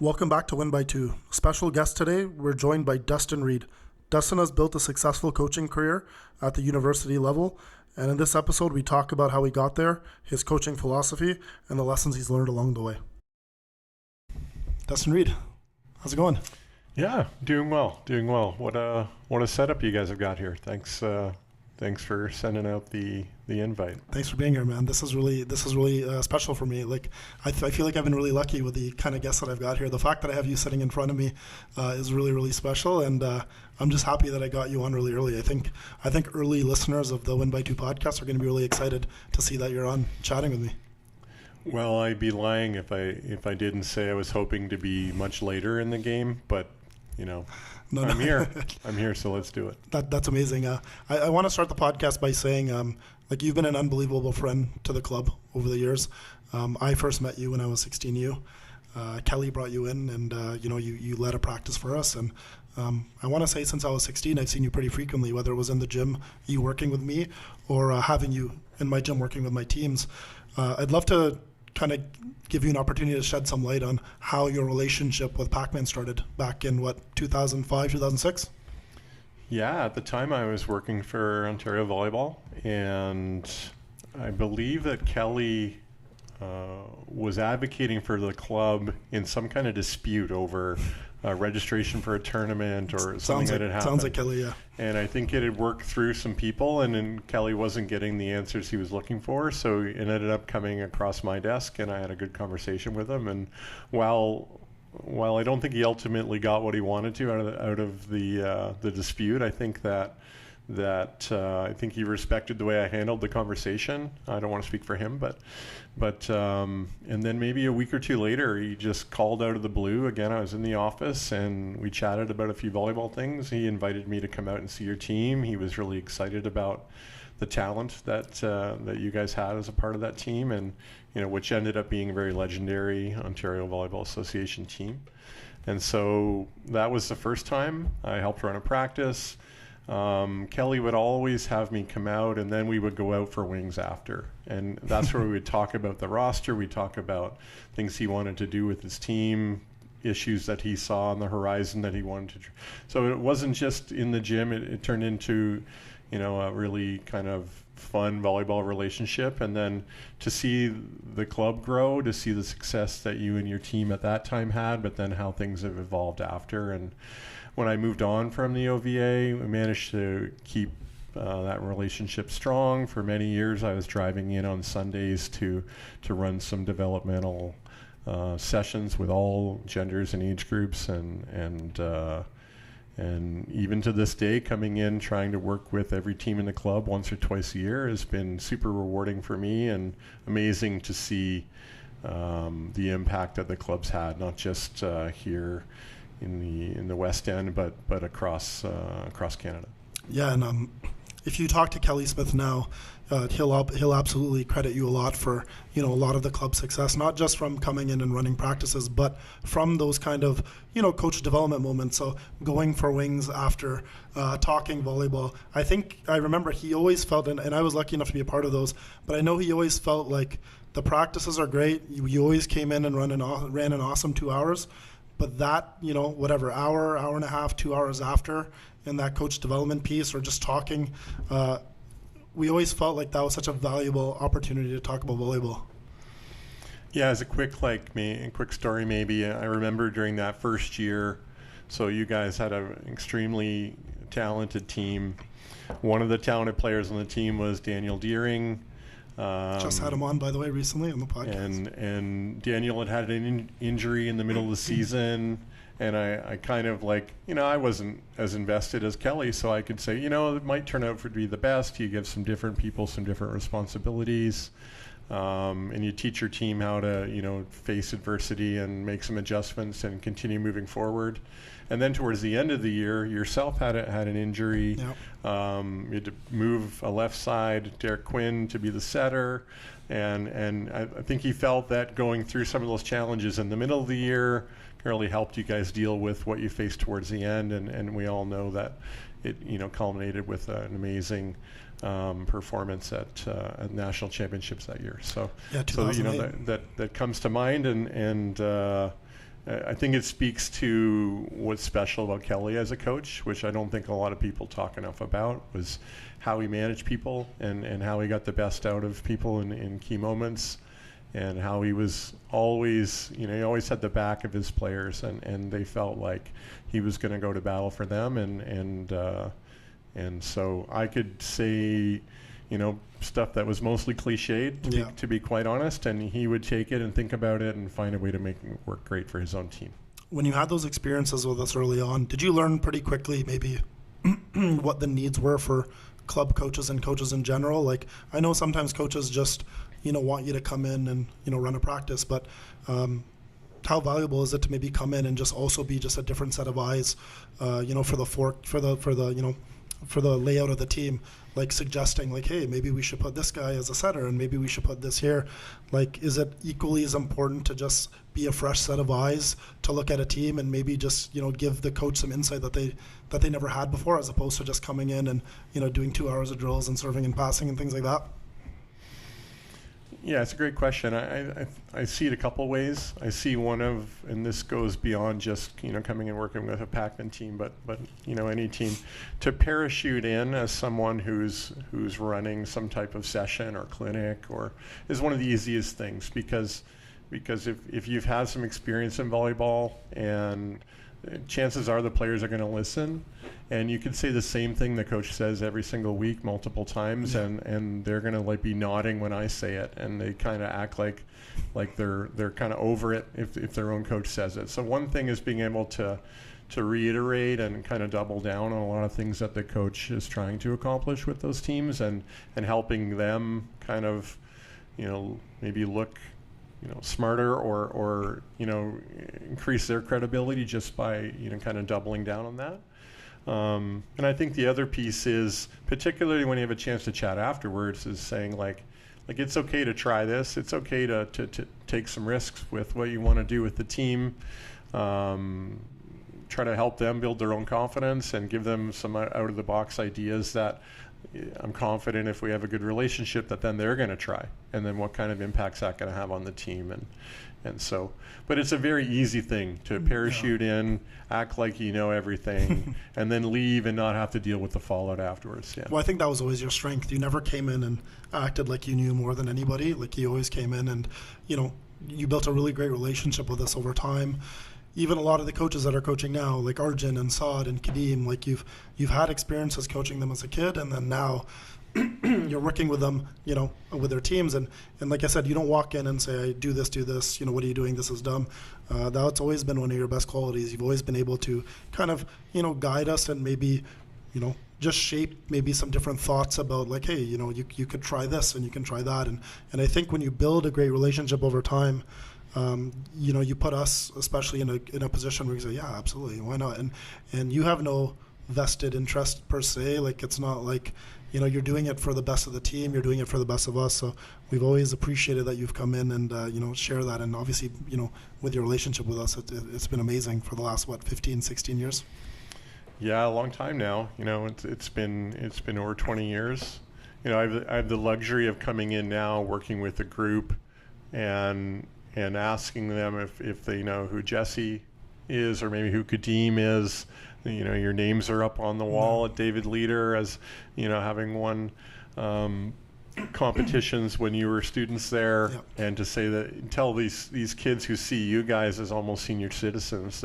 Welcome back to Win by Two. Special guest today, we're joined by Dustin Reid. Dustin has built a successful coaching career at the university level, and in this episode we talk about how he got there, his coaching philosophy, and the lessons he's learned along the way. Dustin Reid, how's it going? Yeah, doing well. What a setup you guys have got here. Thanks for sending out the invite. Thanks for being here, man. This is really special for me. I feel like I've been really lucky with the kind of guests that I've got here. The fact that I have you sitting in front of me is really special, and I'm just happy that I got you on really early. I think early listeners of the Win by Two podcast are going to be really excited to see that you're on chatting with me. Well, I'd be lying if I didn't say I was hoping to be much later in the game, but I'm here. I'm here, so let's do it. That's amazing. I want to start the podcast by saying, you've been an unbelievable friend to the club over the years. I first met you when I was 16U. Kelly brought you in, and you led a practice for us. And I want to say since I was 16, I've seen you pretty frequently, whether it was in the gym, you working with me, or having you in my gym working with my teams. I'd love to kind of give you an opportunity to shed some light on how your relationship with Pakmen started back in 2005, 2006? Yeah, at the time I was working for Ontario Volleyball, and I believe that Kelly was advocating for the club in some kind of dispute over registration for a tournament or something that had happened. Sounds like Kelly, yeah. And I think it had worked through some people, and then Kelly wasn't getting the answers he was looking for, so it ended up coming across my desk, and I had a good conversation with him. And while I don't think he ultimately got what he wanted to out of the dispute, I think that I think he respected the way I handled the conversation. I don't want to speak for him, but and then maybe a week or two later, he just called out of the blue. Again, I was in the office and we chatted about a few volleyball things. He invited me to come out and see your team. He was really excited about the talent that you guys had as a part of that team, and which ended up being a very legendary Ontario Volleyball Association team. And so that was the first time I helped run a practice. Kelly would always have me come out, and then we would go out for wings after, and that's where we would talk about the roster. We'd talk about things he wanted to do with his team, issues that he saw on the horizon that he wanted to so it wasn't just in the gym. It turned into a really kind of fun volleyball relationship, and then to see the club grow, to see the success that you and your team at that time had, but then how things have evolved after. And when I moved on from the OVA, we managed to keep that relationship strong. For many years, I was driving in on Sundays to run some developmental sessions with all genders and age groups, and even to this day, coming in trying to work with every team in the club once or twice a year has been super rewarding for me, and amazing to see the impact that the club's had, not just here in the West End, but across Canada. Yeah, and if you talk to Kelly Smith now, he'll absolutely credit you a lot for a lot of the club's success, not just from coming in and running practices, but from those kind of coach development moments. So going for wings after, talking volleyball. I remember he always felt, and I was lucky enough to be a part of those, but I know he always felt like the practices are great. You always came in and ran an awesome 2 hours. But that, whatever, hour and a half, 2 hours after, in that coach development piece or just talking, we always felt like that was such a valuable opportunity to talk about volleyball. Yeah, as a quick story maybe, I remember during that first year, so you guys had an extremely talented team. One of the talented players on the team was Daniel Deering. Just had him on, by the way, recently on the podcast. And Daniel had an injury in the middle of the season, and I kind of I wasn't as invested as Kelly, so I could say, it might turn out to be the best. You give some different people some different responsibilities, and you teach your team how to, face adversity and make some adjustments and continue moving forward. And then towards the end of the year, yourself had an injury. Yep. You had to move a left side, Derek Quinn, to be the setter. And I think he felt that going through some of those challenges in the middle of the year really helped you guys deal with what you faced towards the end. And we all know that it culminated with an amazing performance at national championships that year. So, yeah, that comes to mind, and I think it speaks to what's special about Kelly as a coach, which I don't think a lot of people talk enough about, was how he managed people and how he got the best out of people in key moments, and how he was always, he always had the back of his players, and they felt like he was going to go to battle for them, and so I could say, stuff that was mostly cliched, to be quite honest, and he would take it and think about it and find a way to make it work great for his own team. When you had those experiences with us early on, did you learn pretty quickly maybe what the needs were for club coaches and coaches in general? Like, I know sometimes coaches just, want you to come in and, run a practice, but how valuable is it to maybe come in and just also be just a different set of eyes, for the layout of the team, like suggesting like, hey, maybe we should put this guy as a setter and maybe we should put this here. Like, is it equally as important to just be a fresh set of eyes to look at a team and maybe just, give the coach some insight that they never had before, as opposed to just coming in and, doing 2 hours of drills and serving and passing and things like that? Yeah, it's a great question. I see it a couple ways. I see and this goes beyond just coming and working with a Pakmen team, but any team, to parachute in as someone who's running some type of session or clinic is one of the easiest things, because if you've had some experience in volleyball, and chances are the players are going to listen, and you can say the same thing the coach says every single week multiple times, and they're going to be nodding when I say it, and they kind of act like they're kind of over it if their own coach says it. So one thing is being able to reiterate and kind of double down on a lot of things that the coach is trying to accomplish with those teams, and helping them kind of maybe look smarter or increase their credibility just by kind of doubling down on that. And I think the other piece is, particularly when you have a chance to chat afterwards, is saying like it's okay to try this. It's okay to take some risks with what you want to do with the team. Try to help them build their own confidence and give them some out of the box ideas that I'm confident if we have a good relationship that then they're going to try, and then what kind of impact's that going to have on the team, and so, but it's a very easy thing to parachute in, act like you know everything, and then leave and not have to deal with the fallout afterwards. Yeah. Well, I think that was always your strength. You never came in and acted like you knew more than anybody. Like, you always came in and you built a really great relationship with us over time. Even a lot of the coaches that are coaching now, like Arjun and Saad and Kadeem, like you've had experiences coaching them as a kid, and then now you're working with them, with their teams, and like I said, you don't walk in and say, do this, what are you doing, this is dumb. That's always been one of your best qualities. You've always been able to kind of, guide us and maybe, just shape maybe some different thoughts about like, hey, you could try this and you can try that, and I think when you build a great relationship over time, you put us especially in a position where you say, yeah, absolutely, why not? And you have no vested interest per se. Like, it's not like, you're doing it for the best of the team, you're doing it for the best of us. So we've always appreciated that you've come in and, share that. And obviously, with your relationship with us, it's been amazing for the last, 15, 16 years? Yeah, a long time now. It's been over 20 years. I have the luxury of coming in now, working with a group, and asking them if they know who Jessy is, or maybe who Kadeem is. Your names are up on the wall at David Leader as, having won competitions when you were students there. Yep. And to say that, tell these kids who see you guys as almost senior citizens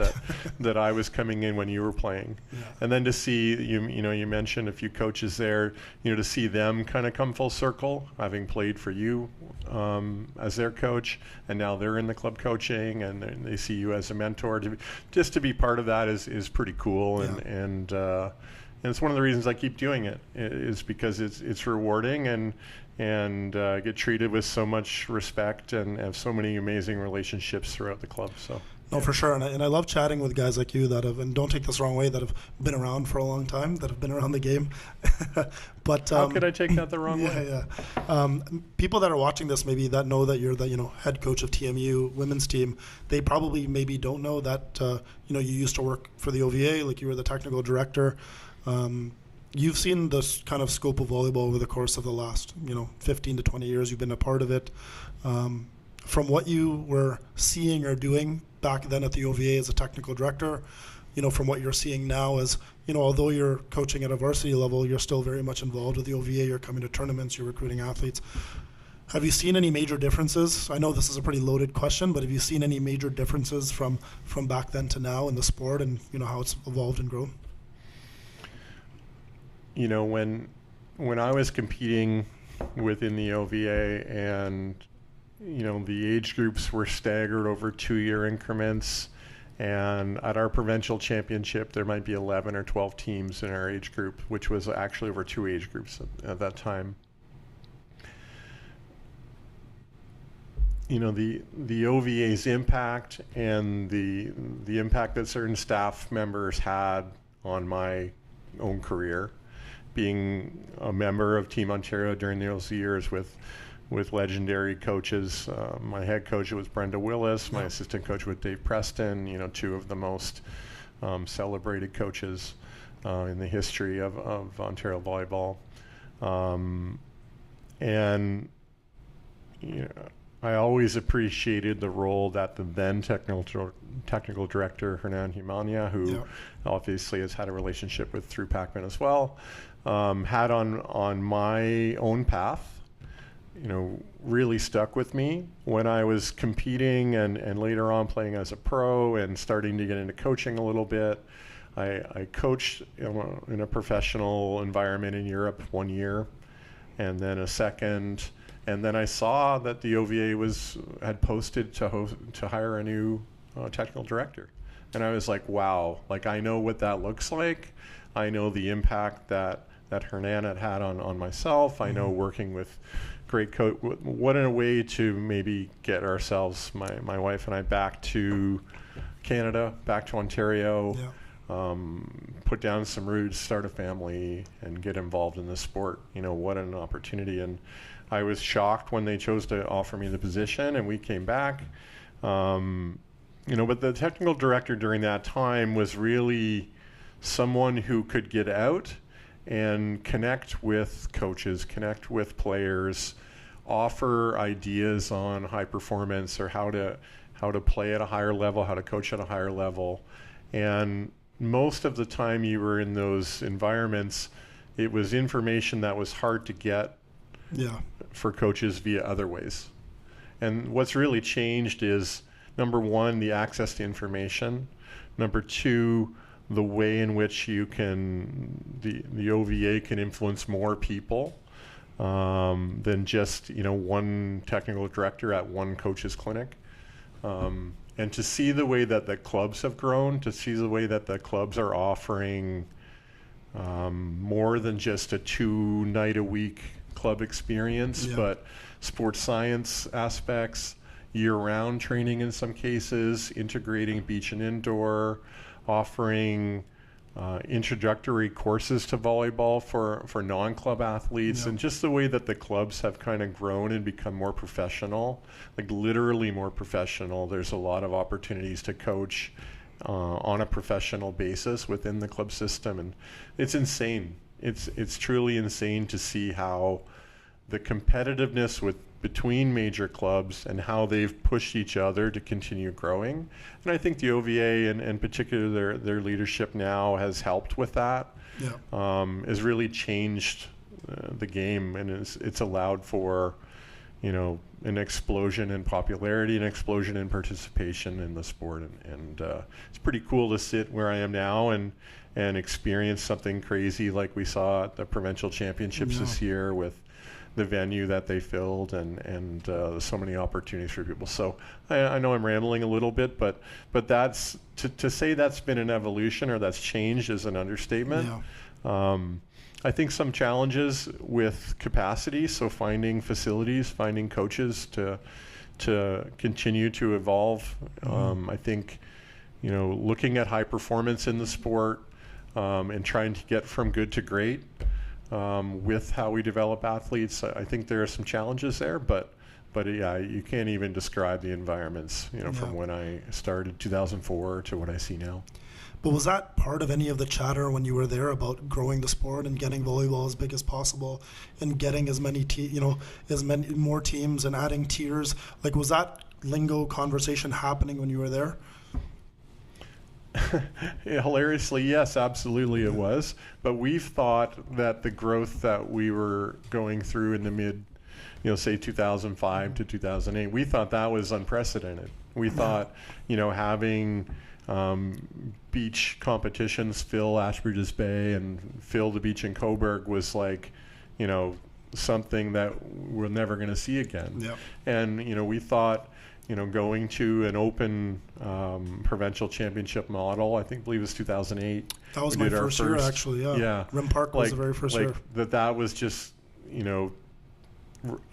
that I was coming in when you were playing. Yeah. And then to see you mentioned a few coaches there, to see them kind of come full circle, having played for you as their coach, and now they're in the club coaching, and they see you as a mentor. Just to be part of that is pretty cool. Yeah. And it's one of the reasons I keep doing it, is because it's rewarding, and get treated with so much respect, and have so many amazing relationships throughout the club. So. No, for sure, and I love chatting with guys like you that have, and don't take this the wrong way, that have been around for a long time, that have been around the game. But how could I take that the wrong way? Yeah. People that are watching this, maybe that know that you're the head coach of TMU women's team, they probably maybe don't know that you used to work for the OVA, like you were the technical director. You've seen this kind of scope of volleyball over the course of the last 15 to 20 years. You've been a part of it. From what you were seeing or doing back then at the OVA as a technical director, from what you're seeing now as, although you're coaching at a varsity level, you're still very much involved with the OVA. You're coming to tournaments, you're recruiting athletes. Have you seen any major differences? I know this is a pretty loaded question, but have you seen any major differences from back then to now in the sport and, how it's evolved and grown? When I was competing within the OVA and, the age groups were staggered over 2-year increments, and at our provincial championship, there might be 11 or 12 teams in our age group, which was actually over 2 age groups at that time. The OVA's impact and the impact that certain staff members had on my own career, being a member of Team Ontario during those years with legendary coaches. My head coach was Brenda Willis. My assistant coach was Dave Preston. Two of the most celebrated coaches in the history of Ontario volleyball. And I always appreciated the role that the then technical director, Hernan Humania, who obviously has had a relationship with through Pakmen as well, had on my own path. Really stuck with me when I was competing and later on playing as a pro and starting to get into coaching a little bit. I coached in a professional environment in Europe 1 year, and then a second, and then I saw that the OVA had posted to hire a new technical director, and I was like, wow, I know what that looks like. I know the impact that Hernan had on myself. I know working with great coach. What a way to maybe get ourselves, my wife and I, back to Canada, back to Ontario, put down some roots, start a family, and get involved in the sport. What an opportunity. And I was shocked when they chose to offer me the position, and we came back. But the technical director during that time was really someone who could get out and connect with coaches, connect with players, offer ideas on high performance or how to play at a higher level, how to coach at a higher level. And most of the time you were in those environments, it was information that was hard to get for coaches via other ways. And what's really changed is, number one, the access to information. Number two, the way in which the OVA can influence more people than just one technical director at one coach's clinic, and to see the way that the clubs have grown, to see the way that the clubs are offering more than just a 2-night-a-week club experience, but sports science aspects, year-round training in some cases, integrating beach and indoor, offering introductory courses to volleyball for non-club athletes, and just the way that the clubs have kind of grown and become more professional, literally more professional. There's a lot of opportunities to coach on a professional basis within the club system, and it's insane. It's truly insane to see how the competitiveness between major clubs and how they've pushed each other to continue growing. And I think the OVA and in particular their leadership now has helped with that. Has really changed the game, and it's allowed for an explosion in popularity, an explosion in participation in the sport, and it's pretty cool to sit where I am now and experience something crazy like we saw at the provincial championships this year with the venue that they filled and so many opportunities for people. So I know I'm rambling a little bit, but that's to say that's been an evolution or that's changed is an understatement. I think some challenges with capacity, so finding facilities, finding coaches to continue to evolve. I think looking at high performance in the sport and trying to get from good to great. With how we develop athletes, I think there are some challenges there, but yeah, you can't even describe the environments, from when I started 2004 to what I see now. But was that part of any of the chatter when you were there about growing the sport and getting volleyball as big as possible and getting as many more teams and adding tiers? Was that lingo conversation happening when you were there? Hilariously, yes, absolutely it was. But we've thought that the growth that we were going through in the mid, say 2005 to 2008, we thought that was unprecedented. We thought, having beach competitions fill Ashbridges Bay and fill the beach in Coburg was like, something that we're never going to see again. Yep. And, we thought, going to an open provincial championship model, I believe it was 2008. That was my first year, actually, yeah. Rim Park was the very first year. That was just,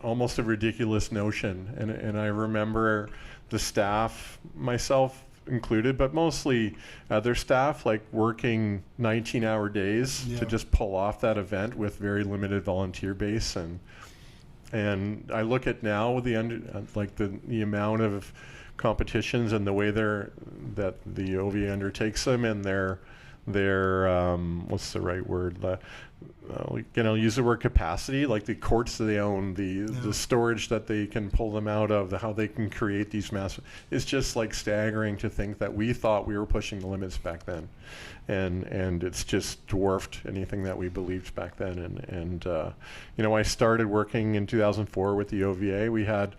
almost a ridiculous notion. And I remember the staff, myself included, but mostly their staff, working 19-hour days to just pull off that event with very limited volunteer base. And I look at now the amount of competitions and the way that the OVA undertakes them, and their what's the right word? I'll use the word capacity, like the courts that they own, the storage that they can pull them out of, how they can create these massive. It's just staggering to think that we thought we were pushing the limits back then, and it's just dwarfed anything that we believed back then. And I started working in 2004 with the OVA. We had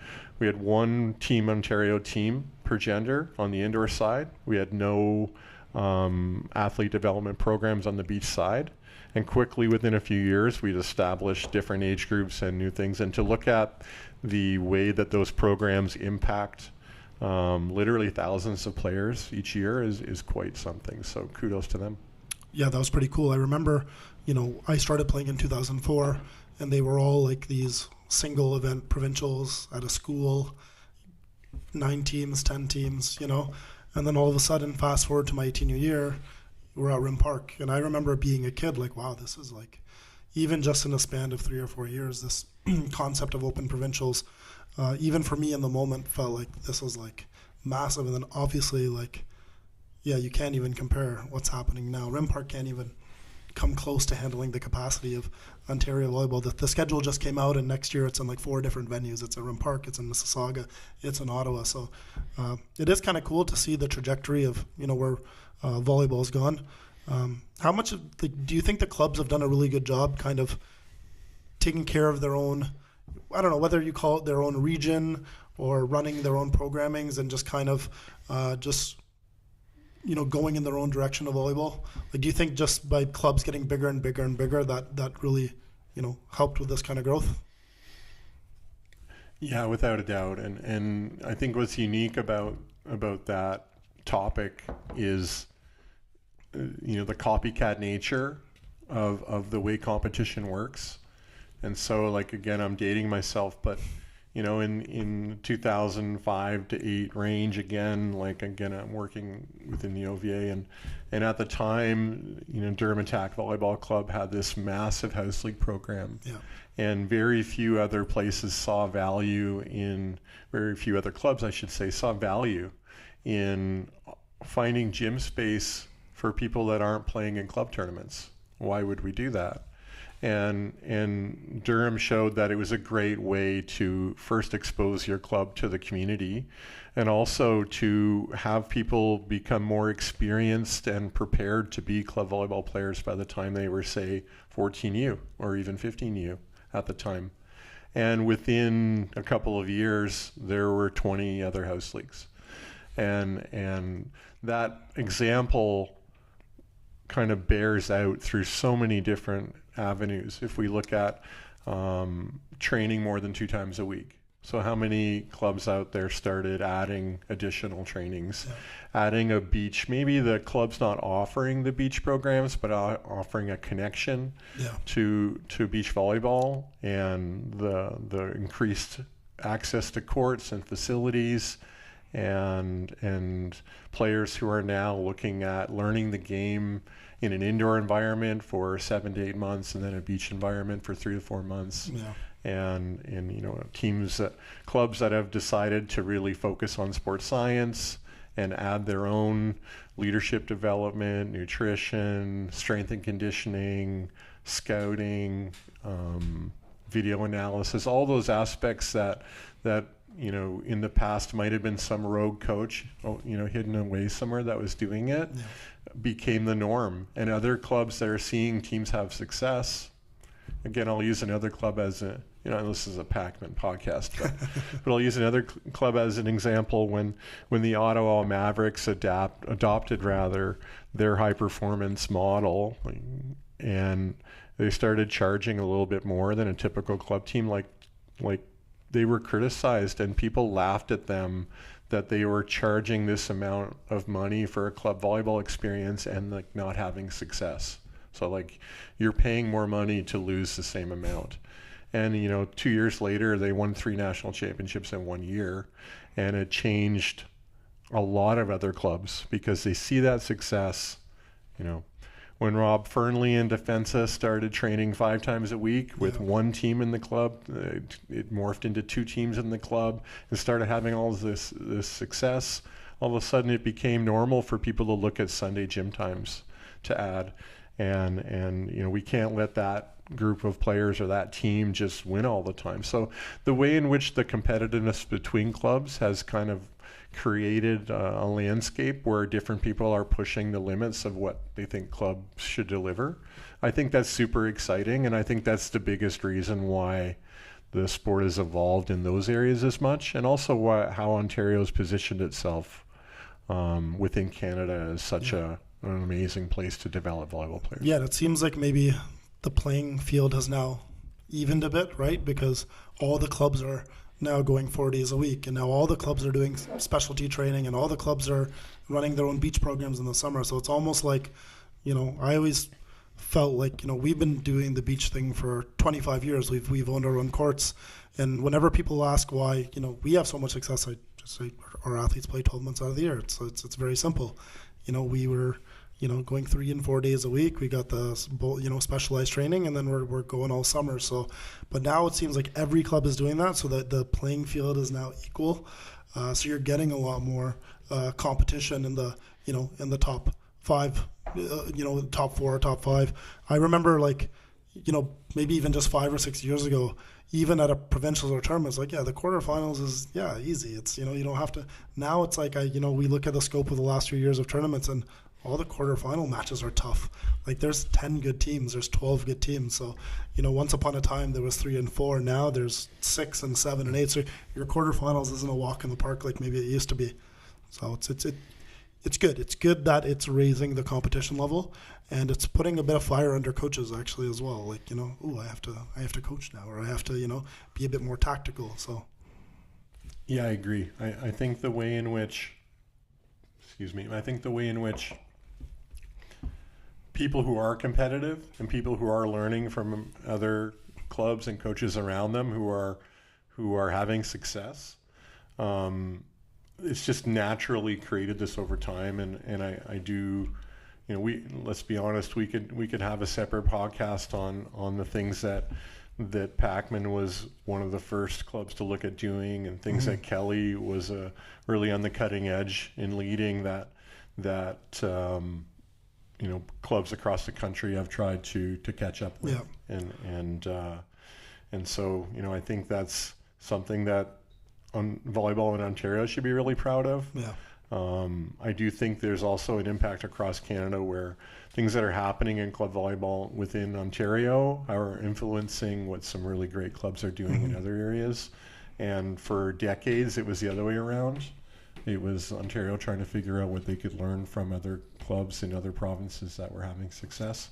one Team Ontario team per gender on the indoor side. We had no athlete development programs on the beach side. And quickly, within a few years, we'd established different age groups and new things. And to look at the way that those programs impact literally thousands of players each year is quite something. So kudos to them. Yeah, that was pretty cool. I remember, I started playing in 2004, and they were all these single event provincials at a school, 9 teams, 10 teams, And then all of a sudden, fast forward to my 18th year, we're at Rim Park. And I remember being a kid, wow, this is even just in a span of 3 or 4 years, this concept of open provincials, even for me in the moment, felt like this was massive. And then obviously, you can't even compare what's happening now. Rim Park can't even come close to handling the capacity of Ontario volleyball. The schedule just came out, and next year it's in 4 different venues. It's at Rim Park, it's in Mississauga, it's in Ottawa. So it is kind of cool to see the trajectory of where volleyball's gone. How much do you think the clubs have done a really good job kind of taking care of their own, I don't know whether you call it their own region or running their own programmings and just kind of going in their own direction of volleyball? Do you think just by clubs getting bigger and bigger and bigger that really, helped with this kind of growth? Yeah, without a doubt. And I think what's unique about that topic is, the copycat nature of the way competition works. And so, again, I'm dating myself, but in 2005 to 8 range, again, I'm working within the OVA, and at the time, Durham Attack Volleyball Club had this massive house league program, and very few other places saw value in, very few other clubs, I should say, saw value in finding gym space for people that aren't playing in club tournaments. Why would we do that? And Durham showed that it was a great way to first expose your club to the community, and also to have people become more experienced and prepared to be club volleyball players by the time they were, say, 14U or even 15U at the time. And within a couple of years, there were 20 other house leagues. And that example kind of bears out through so many different avenues. If we look at training more than 2 times a week. So how many clubs out there started adding additional trainings, adding a beach? Maybe the club's not offering the beach programs, but offering a connection to beach volleyball, and the increased access to courts and facilities, and players who are now looking at learning the game in an indoor environment for 7 to 8 months, and then a beach environment for 3 to 4 months. And teams, clubs that have decided to really focus on sports science and add their own leadership development, nutrition, strength and conditioning, scouting, video analysis, all those aspects that in the past might have been some rogue coach, hidden away somewhere that was doing it. became the norm. And other clubs that are seeing teams have success, again, I'll use another club as a, this is a Pakmen podcast, but I'll use another club as an example. When the Ottawa Mavericks adopted their high performance model, and they started charging a little bit more than a typical club team, like they were criticized and people laughed at them that they were charging this amount of money for a club volleyball experience and like not having success. So like you're paying more money to lose the same amount. And 2 years later, they won 3 national championships in 1 year, and it changed a lot of other clubs because they see that success. When Rob Fernley and Defensa started training 5 times a week with one team in the club, it morphed into 2 teams in the club and started having all this success. All of a sudden, it became normal for people to look at Sunday gym times to add, and we can't let that group of players or that team just win all the time. So the way in which the competitiveness between clubs has kind of created a landscape where different people are pushing the limits of what they think clubs should deliver, I think that's super exciting, and I think that's the biggest reason why the sport has evolved in those areas as much, and also how Ontario's positioned itself within Canada as such an amazing place to develop volleyball players. Yeah, it seems like maybe the playing field has now evened a bit, right? Because all the clubs are now going 4 days a week, and now all the clubs are doing specialty training, and all the clubs are running their own beach programs in the summer. So it's almost like, I always felt like, we've been doing the beach thing for 25 years. We've owned our own courts, and whenever people ask why, we have so much success, I just say our athletes play 12 months out of the year. It's very simple. We were going 3 and 4 days a week. We got the, specialized training, and then we're going all summer. So, but now it seems like every club is doing that, so that the playing field is now equal. So you're getting a lot more competition in the, in the top 5, top 4, top 5. I remember maybe even just 5 or 6 years ago, even at a provincials or tournaments, the quarterfinals is easy. It's you don't have to. Now it's like we look at the scope of the last few years of tournaments, and all the quarterfinal matches are tough. There's 10 good teams, there's 12 good teams. So, once upon a time there was 3 and 4. Now there's 6 and 7 and 8. So your quarterfinals isn't a walk in the park like maybe it used to be. So it's good. It's good that it's raising the competition level, and it's putting a bit of fire under coaches actually as well. I have to coach now, or I have to be a bit more tactical. So. Yeah, I agree. I think the way in which people who are competitive and people who are learning from other clubs and coaches around them who are having success, it's just naturally created this over time, and I do, let's be honest, we could have a separate podcast on the things that Pakmen was one of the first clubs to look at doing, and things that Kelly was really on the cutting edge in leading that clubs across the country have tried to catch up with. And so I think that's something that volleyball in Ontario should be really proud of. I do think there's also an impact across Canada where things that are happening in club volleyball within Ontario are influencing what some really great clubs are doing in other areas. And for decades, it was the other way around. It was Ontario trying to figure out what they could learn from other clubs in other provinces that were having success.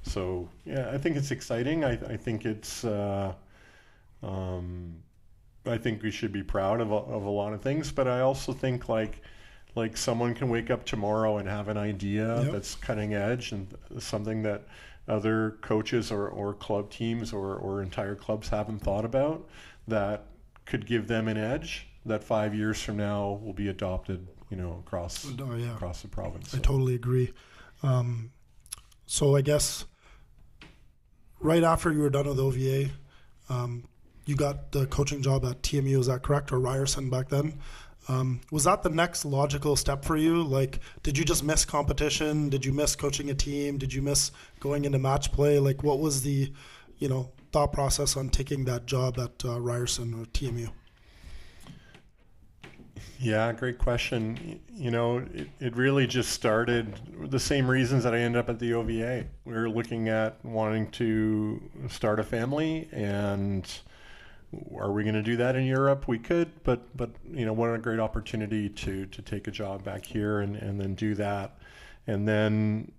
So yeah, I think it's exciting. I think it's I think we should be proud of a lot of things, but I also think like someone can wake up tomorrow and have an idea that's cutting edge and something that other coaches or club teams or entire clubs haven't thought about that could give them an edge that 5 years from now will be adopted, across the province. So. I totally agree. So I guess right after you were done with OVA, you got the coaching job at TMU, is that correct? Or Ryerson back then? Was that the next logical step for you? Did you just miss competition? Did you miss coaching a team? Did you miss going into match play? What was the, thought process on taking that job at Ryerson or TMU? Yeah, great question. You know, it really just started the same reasons that I ended up at the OVA. We were looking at wanting to start a family, and are we going to do that in Europe? We could, but you know, what a great opportunity to take a job back here and then do that. And then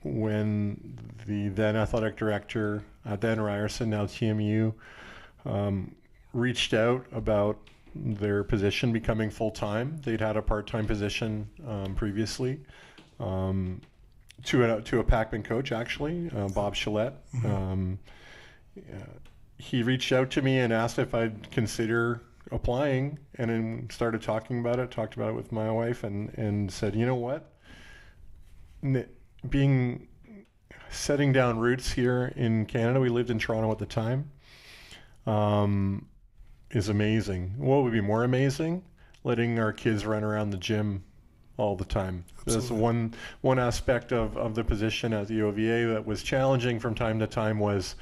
when the then athletic director, Dan Ryerson, now TMU, reached out about their position becoming full-time. They'd had a part-time position previously to a Pakmen coach, actually, Bob Chalette. He reached out to me and asked if I'd consider applying, and then started talking about it, talked about it with my wife, and said, you know what? Setting down roots here in Canada, we lived in Toronto at the time, is amazing. What would be more amazing? Letting our kids run around the gym all the time. That's one aspect of the position at the OVA that was challenging from time to time was,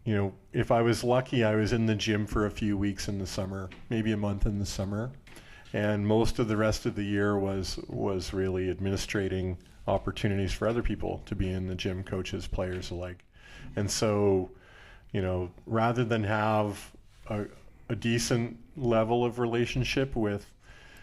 you know, if I was lucky, I was in the gym for a few weeks in the summer, maybe a month in the summer. And most of the rest of the year was really administrating opportunities for other people to be in the gym, coaches, players alike. And so, you know, rather than have a decent level of relationship with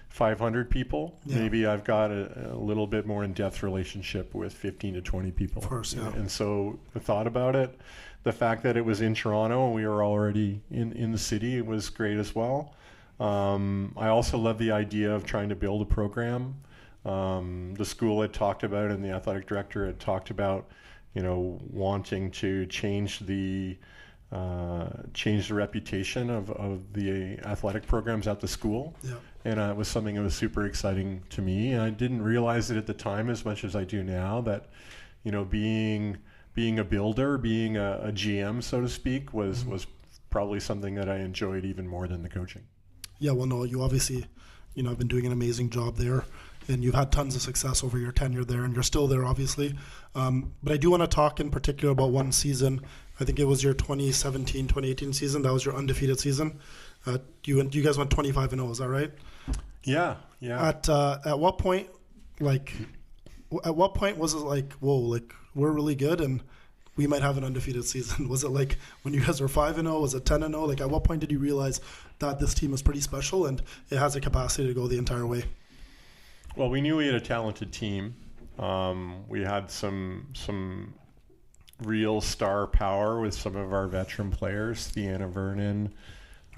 500 people, maybe I've got a little bit more in-depth relationship with 15 to 20 people. Of course, yeah. And so I thought about it. The fact that it was in Toronto and we were already in the city, it was great as well. I also love the idea of trying to build a program. The school had talked about, and the athletic director had talked about, you know, wanting to change the reputation of the athletic programs at the school. Yeah. And it was something that was super exciting to me. And I didn't realize it at the time as much as I do now, that, you know, being a builder, being a GM, so to speak, was probably something that I enjoyed even more than the coaching. Yeah, well, no, you obviously, you know, have been doing an amazing job there, and you've had tons of success over your tenure there, and you're still there, obviously. But I do want to talk in particular about one season. I think it was your 2017-2018 season. That was your undefeated season. You guys went 25-0. Is that right? Yeah. At what point, was it like, whoa, like we're really good and we might have an undefeated season? Was it like when you guys were 5-0? Was it 10-0? Like, at what point did you realize that this team is pretty special and it has the capacity to go the entire way? Well, we knew we had a talented team. We had some real star power with some of our veteran players, Theana Vernon,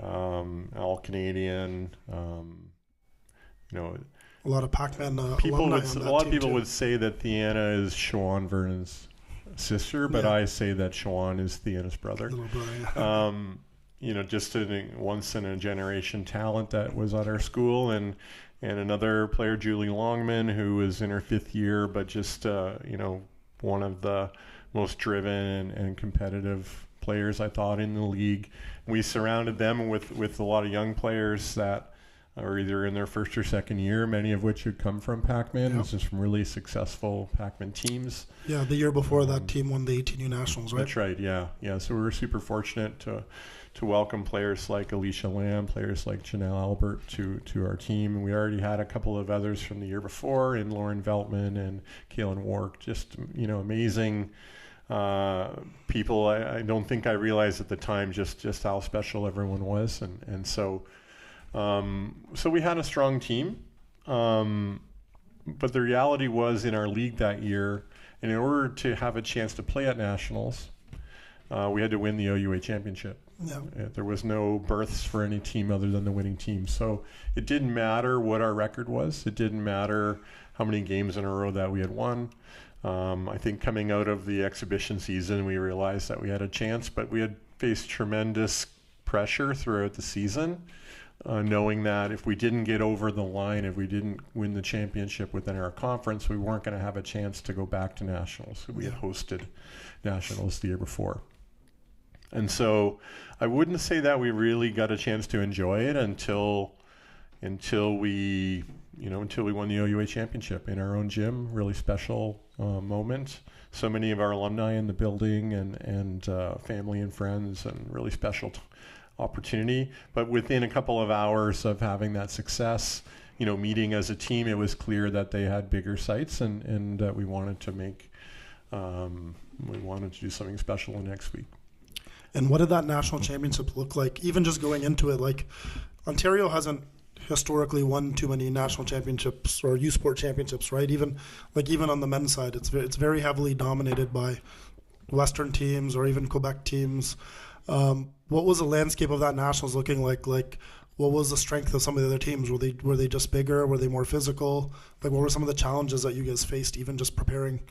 all Canadian. You know, a lot of Pakmen alumni a lot of people too. would say that Theana is Siobhan Vernon's sister, but I say that Siobhan is Theana's brother. Little brother, yeah. You know, just a once in a generation talent that was at our school, and another player, Julie Longman, who was in her 5th year, but just you know, one of the most driven and competitive players I thought in the league. We surrounded them with a lot of young players that are either in their 1st or 2nd year, many of which had come from Pakmen. This is from really successful Pakmen teams. Yeah, the year before that team won the 18U Nationals, right? That's right, yeah. So we were super fortunate to welcome players like Alicia Lamb, players like Janelle Albert to our team. And we already had a couple of others from the year before, in Lauren Veltman and Kaylin Wark, just, you know, amazing people. I don't think I realized at the time just how special everyone was. And so we had a strong team. But the reality was, in our league that year, and in order to have a chance to play at nationals, we had to win the OUA championship. Yeah. There was no berths for any team other than the winning team. So it didn't matter what our record was. It didn't matter how many games in a row that we had won. I think coming out of the exhibition season, we realized that we had a chance, but we had faced tremendous pressure throughout the season, knowing that if we didn't get over the line, if we didn't win the championship within our conference, we weren't going to have a chance to go back to nationals. We had hosted nationals the year before. And so I wouldn't say that we really got a chance to enjoy it until we won the OUA championship in our own gym. Really special moment. So many of our alumni in the building, and family and friends, and really special opportunity. But within a couple of hours of having that success, meeting as a team, it was clear that they had bigger sights, and we wanted to do something special next week. And what did that national championship look like? Even just going into it, like Ontario hasn't historically won too many national championships or youth sport championships, right? Even on the men's side, it's very heavily dominated by Western teams or even Quebec teams. What was the landscape of that nationals looking like? Like, what was the strength of some of the other teams? Were they just bigger? Were they more physical? Like, what were some of the challenges that you guys faced, even just preparing?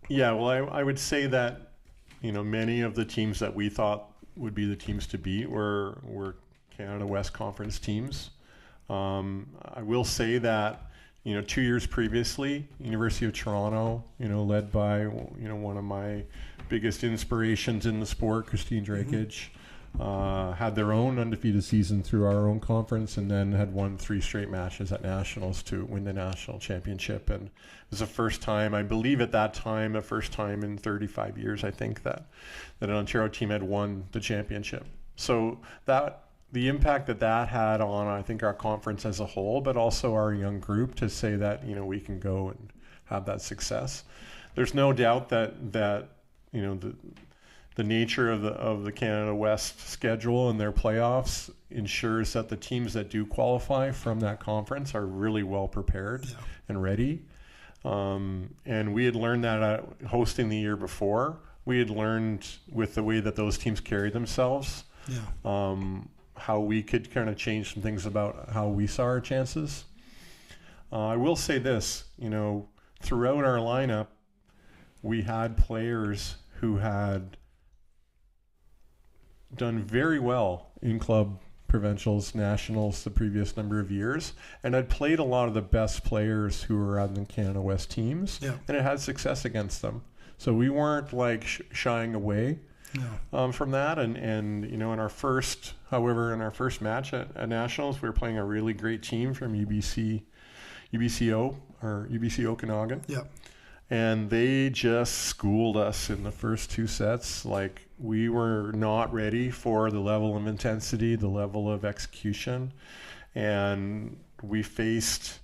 Yeah, well, I would say that many of the teams that we thought would be the teams to beat were Canada West Conference teams. I will say that 2 years previously, University of Toronto, led by one of my biggest inspirations in the sport, Christine Drakage, had their own undefeated season through our own conference, and then had won 3 straight matches at nationals to win the national championship. And it was the first time, I believe at that time, the first time in 35 years, I think, that an Ontario team had won the championship. So the impact that had on, I think, our conference as a whole, but also our young group, to say that we can go and have that success. There's no doubt that the nature of the Canada West schedule and their playoffs ensures that the teams that do qualify from that conference are really well prepared and ready. And we had learned that hosting the year before. We had learned with the way that those teams carried themselves, how we could kind of change some things about how we saw our chances. I will say this, throughout our lineup, we had players who had done very well in club provincials, nationals the previous number of years, and had played a lot of the best players who were on the Canada West teams, and it had success against them. So we weren't like shying away from that. And in our first match at nationals, we were playing a really great team from UBCO Okanagan. Yeah. And they just schooled us in the first 2 sets. Like, we were not ready for the level of intensity, the level of execution. And we faced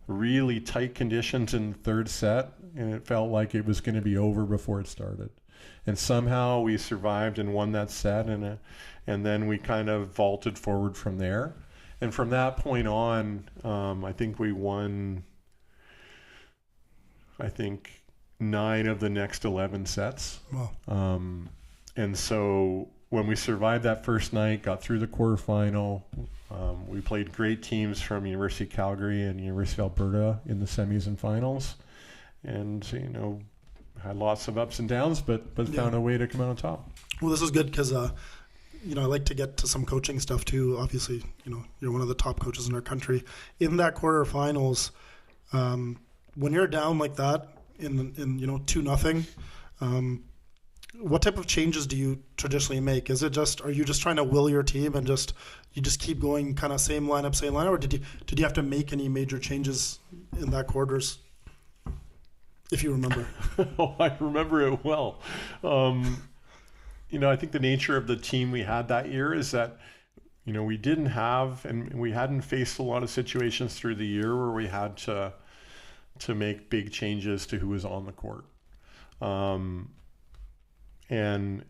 really tight conditions in the 3rd set, and it felt like it was going to be over before it started. And somehow we survived and won that set, and then we kind of vaulted forward from there. And from that point on, I think we won 9 of the next 11 sets. Wow. And so when we survived that first night, got through the quarterfinal, we played great teams from University of Calgary and University of Alberta in the semis and finals, and had lots of ups and downs, but found a way to come out on top. Well, this is good because I like to get to some coaching stuff too. Obviously, you're one of the top coaches in our country. In that quarterfinals, when you're down like that in 2-0, what type of changes do you traditionally make? Are you just trying to will your team and you just keep going kind of same lineup, or did you have to make any major changes in that quarters, if you remember? Oh, I remember it well. I think the nature of the team we had that year is that we didn't have, and we hadn't faced a lot of situations through the year where we had to make big changes to who was on the court. And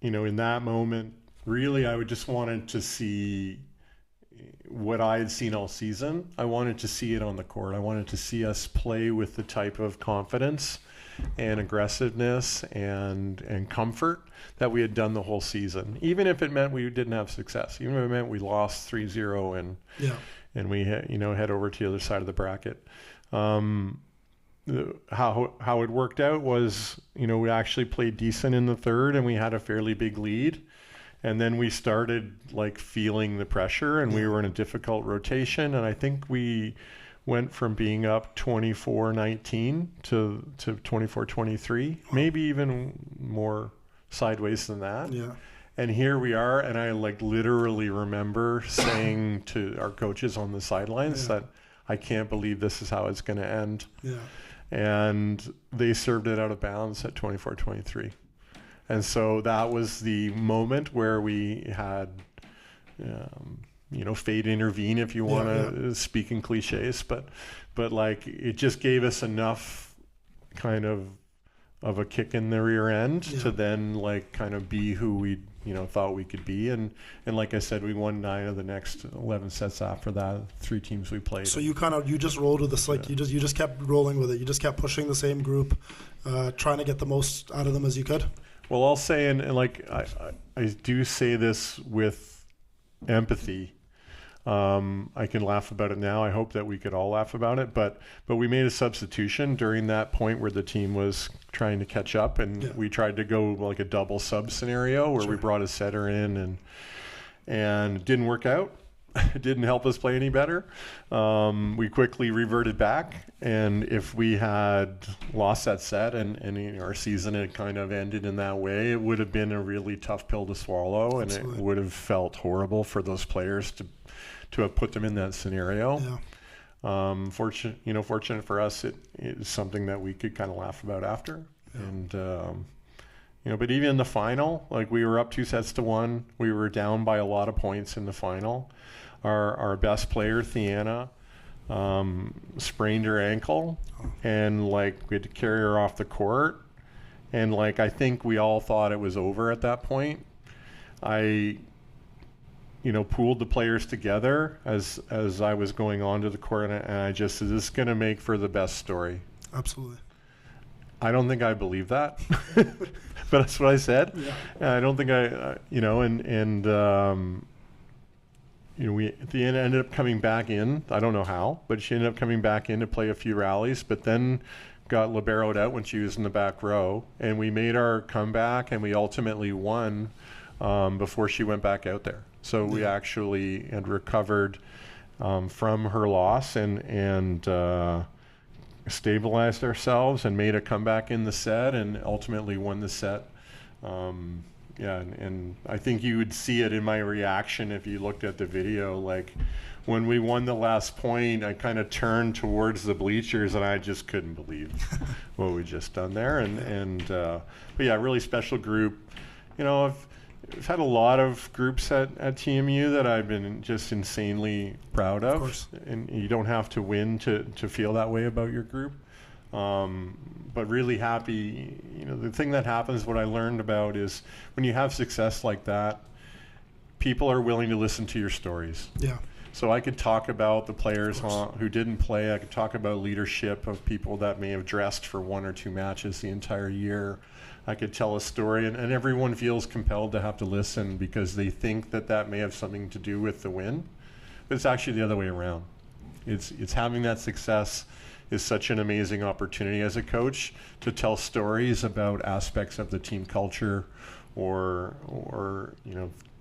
in that moment, really, I just wanted to see what I had seen all season. I wanted to see it on the court. I wanted to see us play with the type of confidence and aggressiveness and comfort that we had done the whole season, even if it meant we didn't have success, even if it meant we lost 3-0 and we head over to the other side of the bracket. How it worked out was, we actually played decent in the 3rd, and we had a fairly big lead. And then we started feeling the pressure, and we were in a difficult rotation. And I think we went from being up 24-19 to 24-23, maybe even more sideways than that. Yeah. And here we are, and I literally remember saying to our coaches on the sidelines that I can't believe this is how it's going to end. Yeah. And they served it out of bounds at 24-23. And so that was the moment where we had, fate intervene, if you want to speak in cliches, but like it just gave us enough kind of a kick in the rear end to then like kind of be who we thought we could be, and like I said, we won 9 of the next 11 sets after that. 3 teams we played. So you just rolled with this, like you just kept rolling with it. You just kept pushing the same group, trying to get the most out of them as you could. Well, I'll say, and like I do say this with empathy. I can laugh about it now. I hope that we could all laugh about it, but we made a substitution during that point where the team was trying to catch up, and we tried to go like a double sub scenario where we brought a setter in, and it didn't work out. It didn't help us play any better. We quickly reverted back, and if we had lost that set and our season had kind of ended in that way, it would have been a really tough pill to swallow. Absolutely. And it would have felt horrible for those players to have put them in that scenario. Yeah. Fortunate for us, it is something that we could kind of laugh about after. Yeah. And but even in the final, like we were up 2-1. We were down by a lot of points in the final. Our best player, Theana, sprained her ankle, and like we had to carry her off the court. And like I think we all thought it was over at that point. I pooled the players together as I was going onto the court, and I just said, this is going to make for the best story. Absolutely. I don't think I believe that, but that's what I said. Yeah. I don't think we at the end ended up coming back in. I don't know how, but she ended up coming back in to play a few rallies, but then got liberoed out when she was in the back row, and we made our comeback, and we ultimately won before she went back out there. So we actually had recovered from her loss and stabilized ourselves and made a comeback in the set, and ultimately won the set. And I think you would see it in my reaction if you looked at the video. Like when we won the last point, I kind of turned towards the bleachers and I just couldn't believe what we just done there. But yeah, really special group. I've had a lot of groups at TMU that I've been just insanely proud of. Of course. And you don't have to win to feel that way about your group. But really happy. The thing that happens, what I learned about is when you have success like that, people are willing to listen to your stories. Yeah. So I could talk about the players who didn't play. I could talk about leadership of people that may have dressed for 1 or 2 matches the entire year. I could tell a story, and everyone feels compelled to have to listen because they think that may have something to do with the win. But it's actually the other way around. It's having that success is such an amazing opportunity as a coach to tell stories about aspects of the team culture or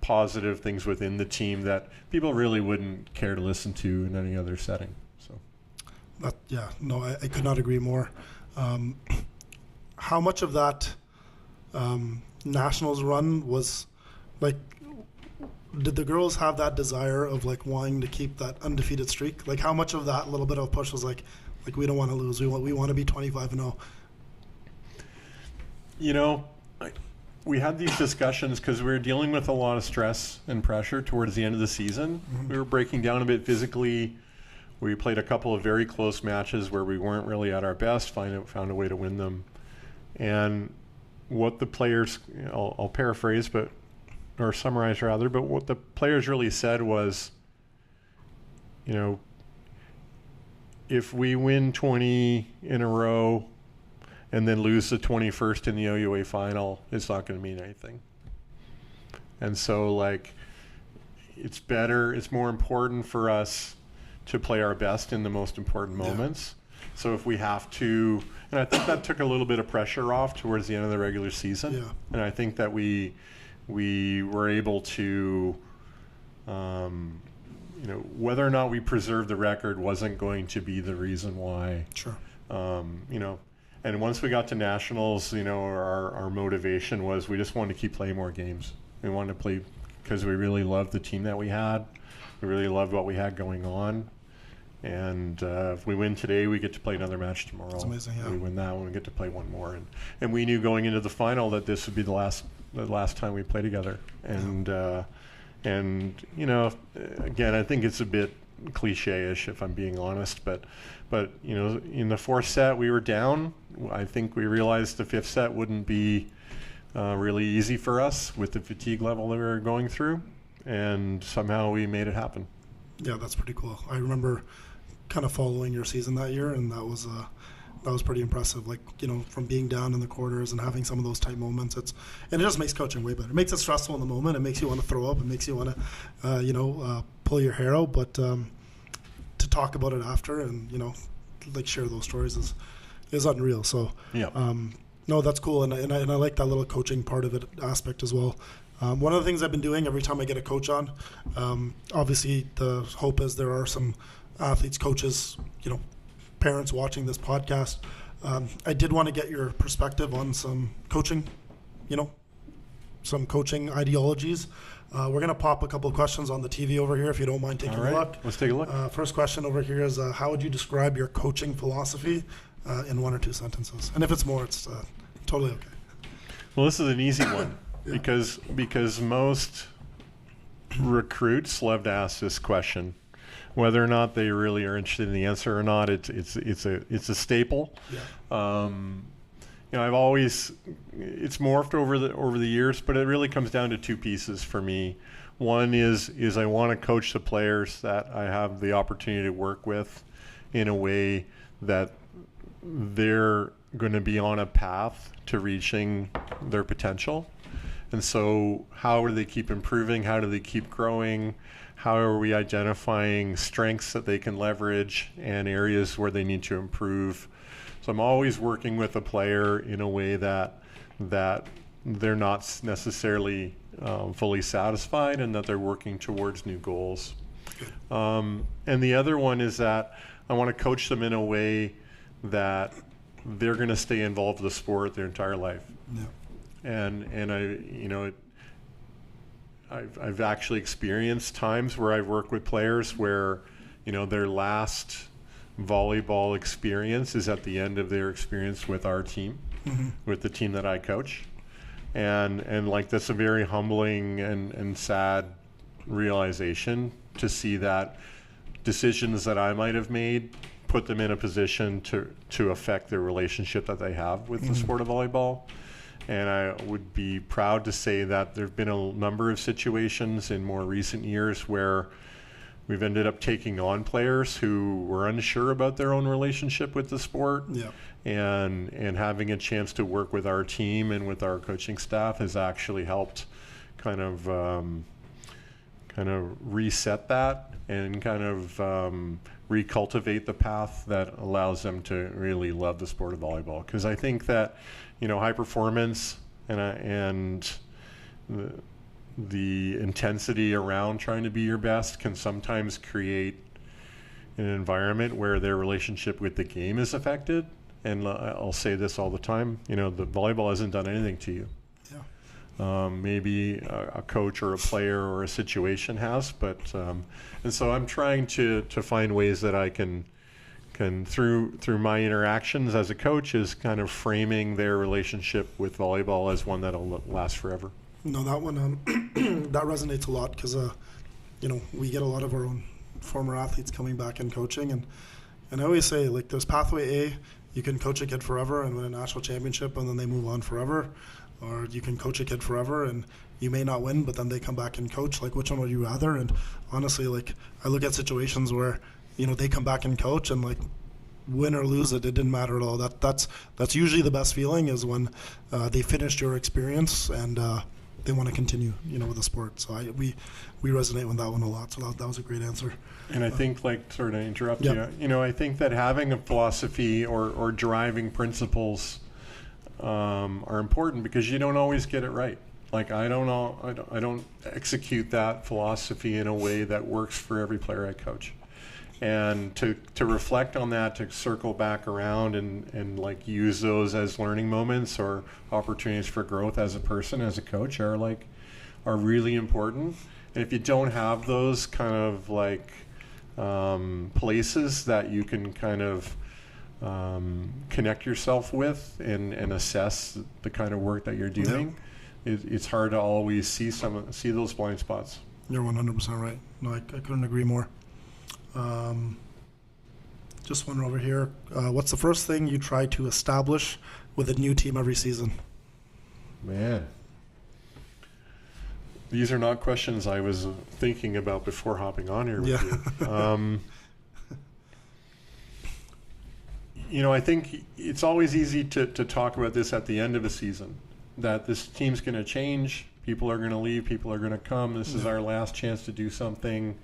positive things within the team that people really wouldn't care to listen to in any other setting. So, I could not agree more. How much of that Nationals run was like? Did the girls have that desire of like wanting to keep that undefeated streak? Like, how much of that little bit of push was like we don't want to lose. We want to be 25-0. We had these discussions because we were dealing with a lot of stress and pressure towards the end of the season. Mm-hmm. We were breaking down a bit physically. We played a couple of very close matches where we weren't really at our best, found a way to win them. And what the players, I'll paraphrase, or summarize rather, but what the players really said was, if we win 20 in a row and then lose the 21st in the OUA final, it's not going to mean anything. And so, it's more important for us to play our best in the most important moments. Yeah. So if we have to, and I think that took a little bit of pressure off towards the end of the regular season. Yeah. And I think that we were able to, whether or not we preserved the record wasn't going to be the reason why. Sure. And once we got to nationals, our motivation was we just wanted to keep playing more games. We wanted to play because we really loved the team that we had. We really loved what we had going on. And if we win today, we get to play another match tomorrow. That's amazing, yeah. We win that one, we get to play one more. And we knew going into the final that this would be the last time we play together. And you know, again, I think it's a bit cliche-ish if I'm being honest, but you know, in the fourth set we were down. I think we realized the fifth set wouldn't be really easy for us with the fatigue level that we were going through, and somehow we made it happen. Yeah, that's pretty cool. I remember kind of following your season that year, and that was pretty impressive. Like, you know, from being down in the quarters and having some of those tight moments, and it just makes coaching way better. It makes it stressful in the moment. It makes you want to throw up. It makes you want to, pull your hair out. But to talk about it after and, you know, like share those stories is unreal. So yeah. No, that's cool, and I like that little coaching part of it aspect as well. One of the things I've been doing every time I get a coach on, obviously the hope is there are some athletes, coaches, you know, parents watching this podcast. I did want to get your perspective on some coaching, you know, some coaching ideologies. We're going to pop a couple of questions on the TV over here if you don't mind taking a look. Let's take a look. First question over here is, how would you describe your coaching philosophy in 1 or 2 sentences? And if it's more, it's totally okay. Well, this is an easy one. Yeah. Because most recruits love to ask this question, whether or not they really are interested in the answer or not. It's a staple. Yeah. You know, it's morphed over the years, but it really comes down to 2 pieces for me. One is I want to coach the players that I have the opportunity to work with in a way that they're going to be on a path to reaching their potential. And so how do they keep improving? How do they keep growing? How are we identifying strengths that they can leverage and areas where they need to improve? So I'm always working with a player in a way that they're not necessarily fully satisfied and that they're working towards new goals. And the other one is that I want to coach them in a way that they're going to stay involved with the sport their entire life. Yeah. And I, you know, I've actually experienced times where I've worked with players where, you know, their last volleyball experience is at the end of their experience with our team, with the team that I coach. And like, that's a very humbling and sad realization to see that decisions that I might have made put them in a position to affect their relationship that they have with the sport of volleyball. And I would be proud to say that there have been a number of situations in more recent years where we've ended up taking on players who were unsure about their own relationship with the sport. Yeah. And having a chance to work with our team and with our coaching staff has actually helped kind of reset that and kind of recultivate the path that allows them to really love the sport of volleyball. Because I think that, you know, high performance and the intensity around trying to be your best can sometimes create an environment where their relationship with the game is affected. And I'll say this all the time, you know, the volleyball hasn't done anything to you. Yeah. Maybe a coach or a player or a situation has, but and so I'm trying to find ways that I can through my interactions as a coach is kind of framing their relationship with volleyball as one that'll last forever. No, that one that resonates a lot because you know, we get a lot of our own former athletes coming back and coaching, and I always say, like, there's pathway A. You can coach a kid forever and win a national championship and then they move on forever, or you can coach a kid forever and you may not win but then they come back and coach. Like, which one would you rather? And honestly, like, I look at situations where, you know, they come back and coach and, like, win or lose it didn't matter at all. That's usually the best feeling, is when they finished your experience and they want to continue, you know, with the sport. So we resonate with that one a lot. So that was a great answer. And I think, like, sort of interrupt Yep. you know, I think that having a philosophy or driving principles are important, because you don't always get it right. Like, I don't execute that philosophy in a way that works for every player I coach. And to reflect on that, to circle back around and like use those as learning moments or opportunities for growth as a person, as a coach, are really important. And if you don't have those kind of, like, places that you can kind of connect yourself with and assess the kind of work that you're doing. It's hard to always see those blind spots. You're 100% right. No, I couldn't agree more. Just one over here. What's the first thing you try to establish with a new team every season? Man, these are not questions I was thinking about before hopping on here with you. I think it's always easy to talk about this at the end of a season, that this team's going to change, people are going to leave, people are going to come, this is our last chance to do something.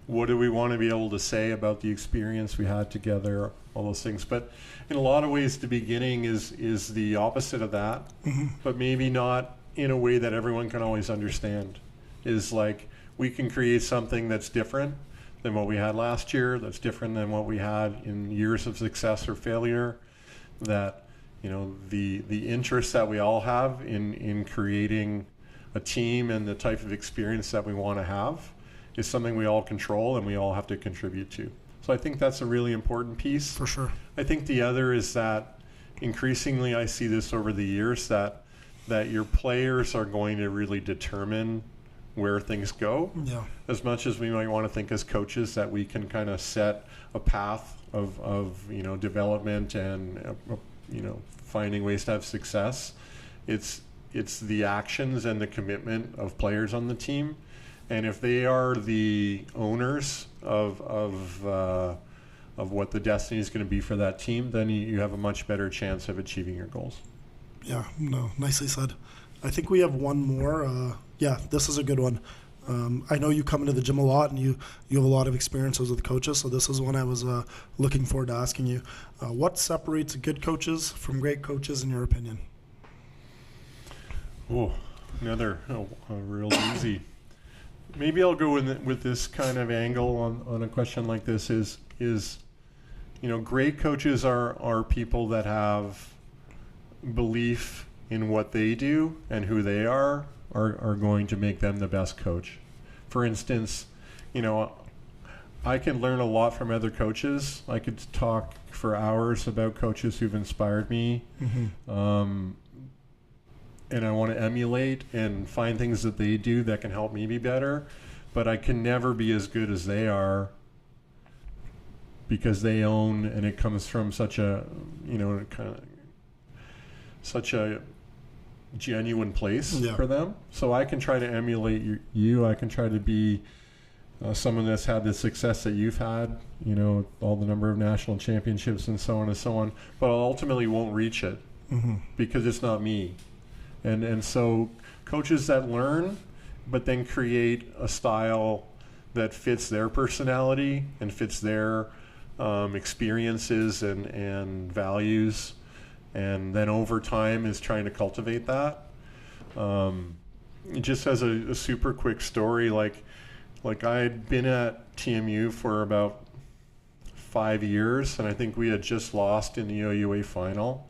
What do we want to be able to say about the experience we had together, all those things. But in a lot of ways, the beginning is the opposite of that, but maybe not in a way that everyone can always understand. Is like, we can create something that's different than what we had last year, that's different than what we had in years of success or failure, that, the interest that we all have in creating a team and the type of experience that we want to have is something we all control and we all have to contribute to. So I think that's a really important piece. For sure. I think the other is that increasingly I see this over the years, that your players are going to really determine where things go. Yeah. As much as we might want to think as coaches that we can kind of set a path of development and finding ways to have success, it's the actions and the commitment of players on the team. And if they are the owners of what the destiny is going to be for that team, then you have a much better chance of achieving your goals. Yeah, no, nicely said. I think we have one more. This is a good one. I know you come into the gym a lot and you have a lot of experiences with coaches, so this is one I was looking forward to asking you. What separates good coaches from great coaches in your opinion? Oh, another real easy. Maybe I'll go with this kind of angle on a question like this is great coaches are people that have belief in what they do and who they are going to make them the best coach. For instance, I can learn a lot from other coaches. I could talk for hours about coaches who've inspired me. And I want to emulate and find things that they do that can help me be better, but I can never be as good as they are because they own, and it comes from such a genuine place for them. So I can try to emulate you. I can try to be someone that's had the success that you've had, all the number of national championships and so on and so on, but I ultimately won't reach it because it's not me. And so coaches that learn but then create a style that fits their personality and fits their experiences and values, and then over time is trying to cultivate that. Just as a super quick story, like I had been at TMU for about 5 years, and I think we had just lost in the OUA final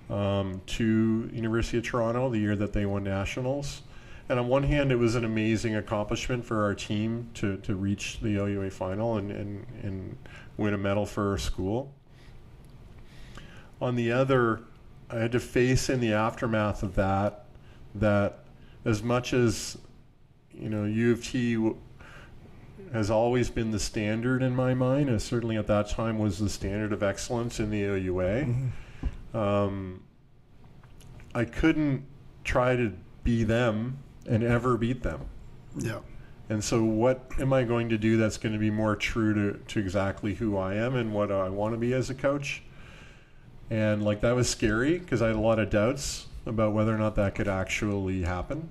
to University of Toronto the year that they won nationals. And on one hand, it was an amazing accomplishment for our team to reach the OUA final and win a medal for our school. On the other, I had to face in the aftermath of that as much as U of T has always been the standard in my mind, and certainly at that time was the standard of excellence in the OUA. I couldn't try to be them and ever beat them. Yeah. And so what am I going to do that's going to be more true to exactly who I am and what I want to be as a coach? And that was scary because I had a lot of doubts about whether or not that could actually happen.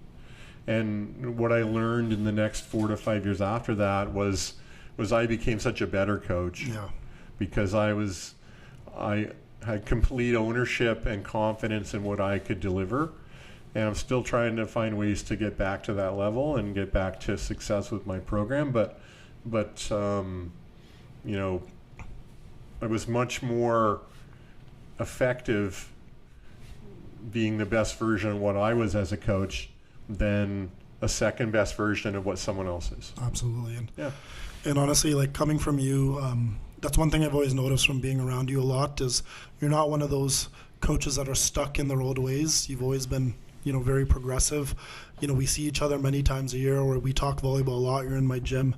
And what I learned in the next 4 to 5 years after that was I became such a better coach. Yeah. Because I had complete ownership and confidence in what I could deliver. And I'm still trying to find ways to get back to that level and get back to success with my program. But I was much more effective being the best version of what I was as a coach than a second best version of what someone else is. Absolutely. And And honestly, like coming from you, that's one thing I've always noticed from being around you a lot is you're not one of those coaches that are stuck in their old ways. You've always been, very progressive. We see each other many times a year where we talk volleyball a lot. You're in my gym.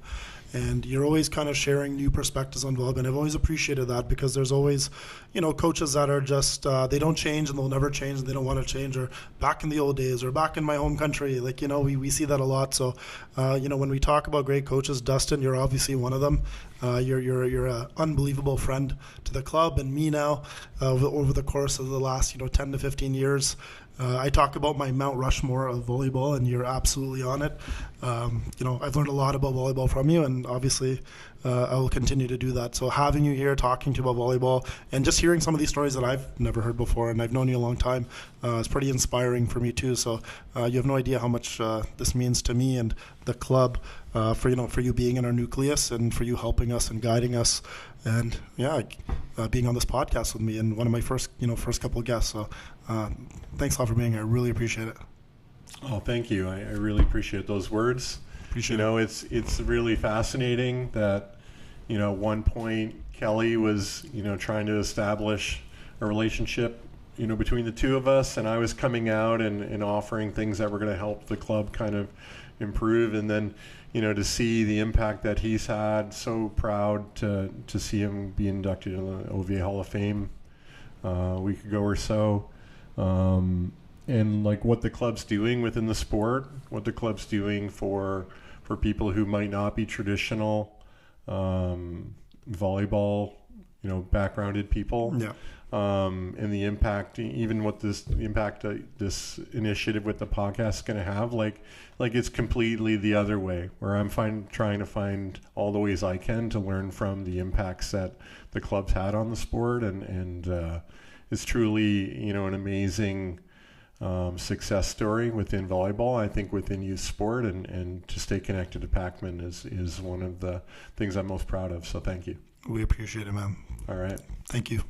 And you're always kind of sharing new perspectives on volleyball. I've always appreciated that because there's always, coaches that are just, they don't change and they'll never change and they don't want to change, or back in the old days or back in my home country. Like, we see that a lot. So, when we talk about great coaches, Dustin, you're obviously one of them. You're an unbelievable friend to the club and me now over the course of the last, 10 to 15 years. I talk about my Mount Rushmore of volleyball, and you're absolutely on it. I've learned a lot about volleyball from you, and obviously I will continue to do that. So having you here, talking to you about volleyball, and just hearing some of these stories that I've never heard before, and I've known you a long time, is pretty inspiring for me too. So you have no idea how much this means to me and the club, for you being in our nucleus and for you helping us and guiding us, and being on this podcast with me and one of my first couple of guests. So thanks a lot for being here. I really appreciate it. Oh, thank you. I really appreciate those words. Appreciate it. It's really fascinating that, one point Kelly was, trying to establish a relationship, between the two of us, and I was coming out and offering things that were going to help the club kind of improve. And then, to see the impact that he's had, so proud to see him be inducted in the OVA Hall of Fame a week ago or so. And like what the club's doing within the sport, what the club's doing for people who might not be traditional volleyball, backgrounded people. Yeah. And the impact, even what this this initiative with the podcast is going to have, like it's completely the other way, where I'm trying to find all the ways I can to learn from the impacts that the club's had on the sport, and it's truly, an amazing success story within volleyball. I think within youth sport, and to stay connected to Pakmen is one of the things I'm most proud of. So thank you. We appreciate it, man. All right. Thank you.